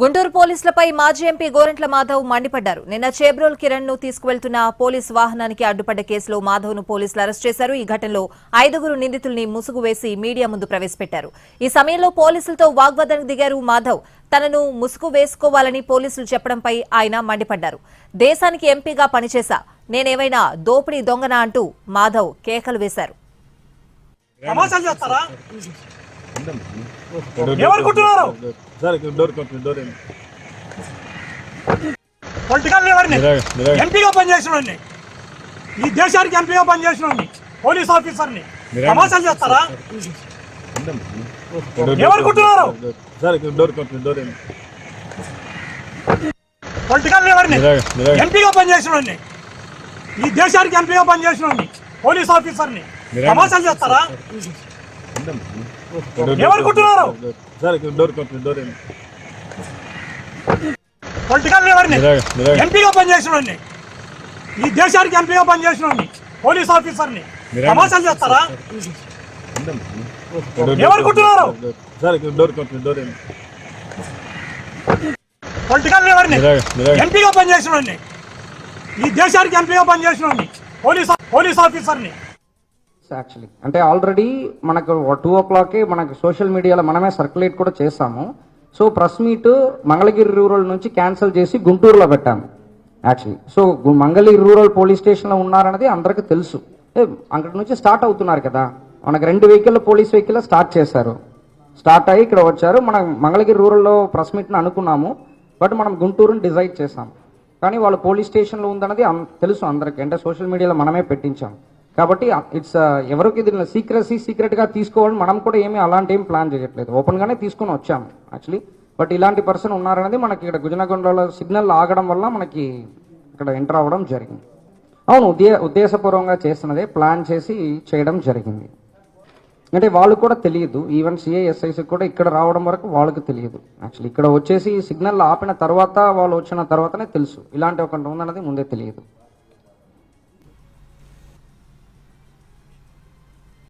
గుంటూరు పోలీసులపై మాజీ ఎంపీ గోరంట్ల మాధవ్ మండిపడ్డారు. నిన్న చేబ్రోల్ కిరణ్ ను తీసుకువెళ్తున్న పోలీసు వాహనానికి అడ్డుపడ్డ కేసులో మాధవ్ ను పోలీసులు అరెస్ట్ చేశారు. ఈ ఘటనలో 5 నిందితుల్ని ముసుగు వేసి మీడియా ముందు ప్రవేశపెట్టారు. ఈ సమయంలో పోలీసులతో వాగ్వాదానికి దిగారు మాధవ్. తనను ముసుగు వేసుకోవాలని పోలీసులు చెప్పడంపై ఆయన మండిపడ్డారు. దేశానికి ఎంపీగా పనిచేశా, నేనేమైనా దోపిడీ దొంగనా అంటూ మాధవ్ కేకలు వేశారు. పొలిటికల్ లీడర్ని ఎంపీగా పనిచేసిన ఈ దేశానికి ఎంపీగా పనిచేసిన పోలీస్ ఆఫీసర్ని తమాషాలు చేస్తారా? ఏమనుకుంటున్నారు? పొలిటికల్ లీడర్ని ఎంపీగా పనిచేసిన ఈ దేశానికి ఎంపీగా పనిచేసిన పోలీస్ ఆఫీసర్ని తమాషాలు చేస్తారా? ఏమనుకుంటున్నారు? పొలిటికల్ లీడర్ని ఎంపీగా పనిచేసిన ఈ దేశానికి ఎంపీగా పనిచేసిన పోలీస్ ఆఫీసర్ని తమాషాలు చేస్తారా? ఏమనుకుంటున్నారు? పొలిటికల్ లీడర్ని ఎంపీగా పనిచేసిన ఈ దేశానికి ఎంపీగా పనిచేసిన పోలీస్ ఆఫీసర్ని యాక్చువల్లీ అంటే ఆల్రెడీ మనకు 2 o'clock మనకు సోషల్ మీడియాలో మనమే సర్క్యులేట్ కూడా చేస్తాము. So press meet Mangalagiri rural నుంచి క్యాన్సిల్ చేసి గుంటూరులో పెట్టాము actually. So Mangalagiri rural police స్టేషన్లో ఉన్నారన్నది అందరికీ తెలుసు. అక్కడి నుంచి స్టార్ట్ అవుతున్నారు కదా, మనకు 2 వెహికల్ పోలీస్ వెహికల్ స్టార్ట్ చేశారు. స్టార్ట్ అయ్యి ఇక్కడ వచ్చారు. మనం మంగళగిరి రూరల్లో ప్రెస్ మీట్ని అనుకున్నాము, బట్ మనం గుంటూరుని డిసైడ్ చేసాం. కానీ వాళ్ళు పోలీస్ స్టేషన్లో ఉందన్నది తెలుసు అందరికీ, అంటే సోషల్ మీడియాలో మనమే పెట్టించాం. కాబట్టి ఇట్స్ ఎవరికి దీన్ని సీక్రెట్గా తీసుకోవాలని మనం కూడా అలాంటి ఏం ప్లాన్ చేయట్లేదు, ఓపెన్గానే తీసుకొని వచ్చాము యాక్చువల్లీ. బట్ ఇలాంటి పర్సన్ ఉన్నారనేది మనకి ఇక్కడ గుజనగొండలో సిగ్నల్ ఆగడం వల్ల మనకి ఇక్కడ ఎంటర్ అవ్వడం జరిగింది. అవును, ఉద్దేశపూర్వకంగా చేస్తున్నదే, ప్లాన్ చేసి చేయడం జరిగింది. అంటే వాళ్ళు కూడా తెలియదు, ఈవెన్ సిఐఎస్ఐసి కూడా ఇక్కడ రావడం వరకు వాళ్ళకి తెలియదు యాక్చువల్లీ. ఇక్కడ వచ్చేసి సిగ్నల్ ఆపిన తర్వాత వాళ్ళు వచ్చిన తర్వాతనే తెలుసు ఇలాంటి ఒకటి ఉందన్నది ముందే తెలియదు.